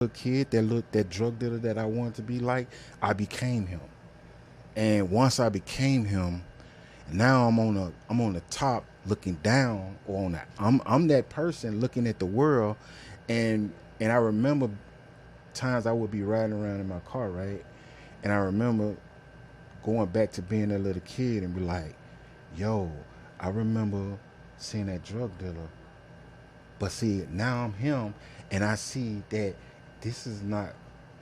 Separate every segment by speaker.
Speaker 1: little kid, that drug dealer that I wanted to be like, I became him. And once I became him, now I'm on the top looking down on that. I'm that person looking at the world, and I remember times I would be riding around in my car, right? And I remember going back to being that little kid and be like, yo, I remember seeing that drug dealer. But see, now I'm him, and I see that this is not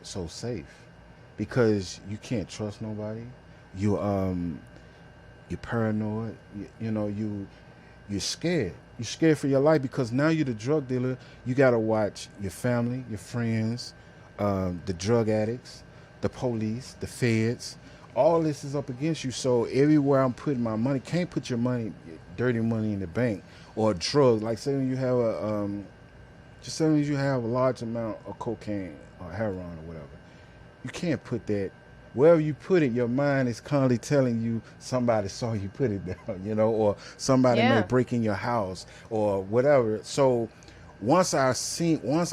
Speaker 1: so safe because you can't trust nobody. You you're paranoid. You're scared. You're scared for your life because now you're the drug dealer. You gotta watch your family, your friends, the drug addicts, the police, the feds. All this is up against you. So everywhere I'm putting my money, can't put your money, dirty money in the bank or drugs. Like say when you have just say when you have a large amount of cocaine or heroin or whatever, you can't put that wherever you put it. Your mind is constantly telling you somebody saw you put it down, or somebody may
Speaker 2: Yeah.
Speaker 1: break in your house or whatever. So once I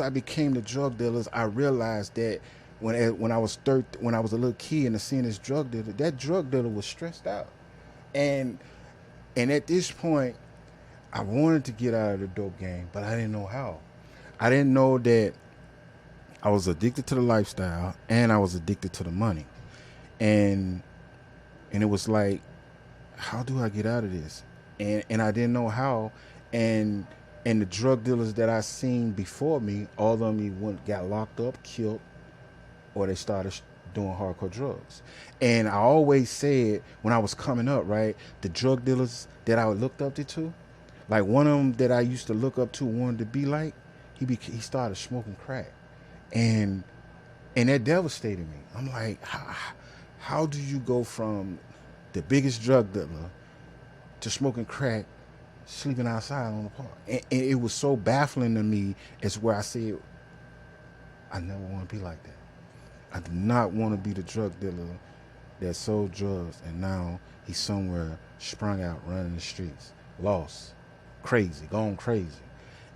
Speaker 1: became the drug dealers, I realized that when I was when I was a little kid and I seen this drug dealer, that drug dealer was stressed out, and and at this point, I wanted to get out of the dope game, but I didn't know how. I didn't know that I was addicted to the lifestyle and I was addicted to the money. And and it was like, how do I get out of this? And I didn't know how. And and the drug dealers that I seen before me, all of them got locked up, killed, or they started doing hardcore drugs. And I always said when I was coming up, right, the drug dealers that I looked up to, like one of them that I used to look up to, wanted to be like, he started smoking crack, and and that devastated me. I'm like, how do you go from the biggest drug dealer to smoking crack, sleeping outside on the park? And it was so baffling to me. As where I said, I never want to be like that. I do not want to be the drug dealer that sold drugs and now he's somewhere sprung out running the streets, lost, crazy, gone crazy.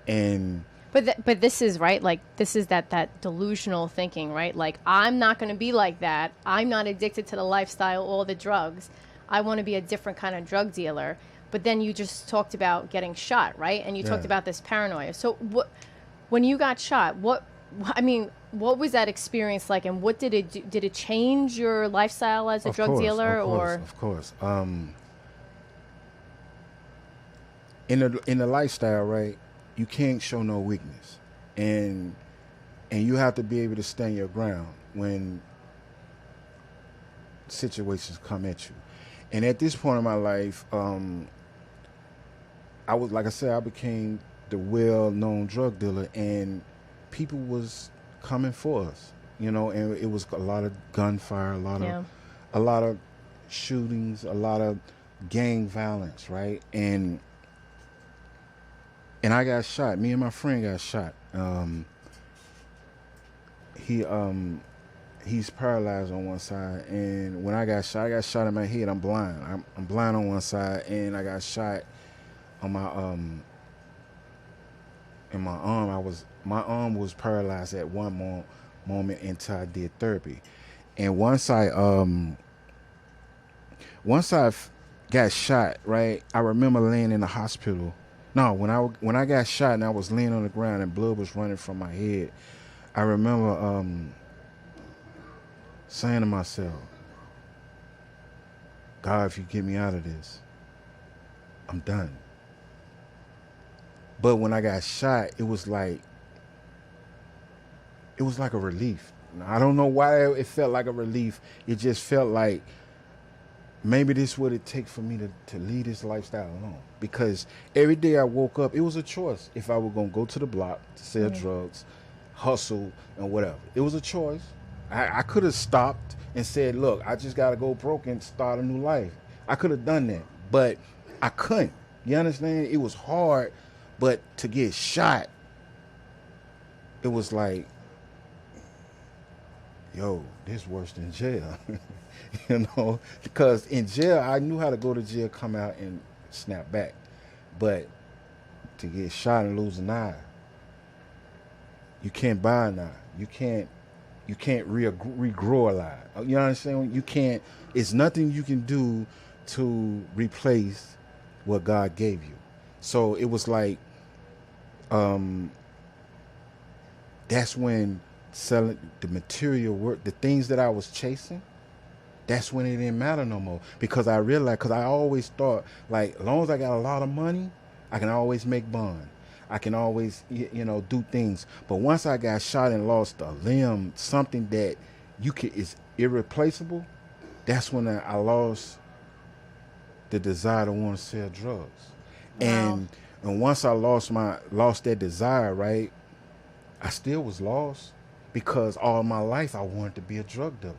Speaker 1: And
Speaker 2: But this is right. Like this is that delusional thinking, right? Like I'm not going to be like that. I'm not addicted to the lifestyle or the drugs. I want to be a different kind of drug dealer. But then you just talked about getting shot, right? And you
Speaker 1: yeah,
Speaker 2: talked about this paranoia. So what when you got shot, I mean, what was that experience like and what did it do? Did it change your lifestyle as a
Speaker 1: of
Speaker 2: drug
Speaker 1: course, of
Speaker 2: dealer
Speaker 1: course,
Speaker 2: or
Speaker 1: of course. In the lifestyle, right? You can't show no weakness, and and you have to be able to stand your ground when situations come at you. And at this point in my life, I was like I said, I became the well-known drug dealer, and people was coming for us, and it was a lot of gunfire,
Speaker 2: yeah.
Speaker 1: a lot of shootings, a lot of gang violence, right? And I got shot. Me and my friend got shot. He he's paralyzed on one side, and when I got shot in my head. I'm blind. I'm blind on one side, and I got shot on my in my arm. My arm was paralyzed at moment until I did therapy, and once got shot, right, I remember laying in the hospital. No, when I got shot and I was laying on the ground and blood was running from my head, I remember saying to myself, God, if you get me out of this, I'm done. But when I got shot, it was like a relief. I don't know why it felt like a relief. It just felt like maybe this is what it takes for me to leave this lifestyle alone. Because every day I woke up, it was a choice if I were gonna go to the block to sell drugs, hustle, and whatever. It was a choice. I could have stopped and said, look, I just gotta go broke and start a new life. I could have done that. But I couldn't. You understand? It was hard, but to get shot, it was like, yo, this worse than jail. Because in jail, I knew how to go to jail, come out, and snap back. But to get shot and lose an eye, You can't buy now. You can't regrow a lot. You know what I'm saying? You can't. It's nothing you can do to replace what God gave you. So it was like, that's when selling the material work, the things that I was chasing, that's when it didn't matter no more. Because I realized, because I always thought, like, as long as I got a lot of money, I can always make bond. I can always, do things. But once I got shot and lost a limb, something that is irreplaceable, that's when I lost the desire to want to sell drugs.
Speaker 2: Wow.
Speaker 1: And once I lost that desire, right, I still was lost because all my life I wanted to be a drug dealer.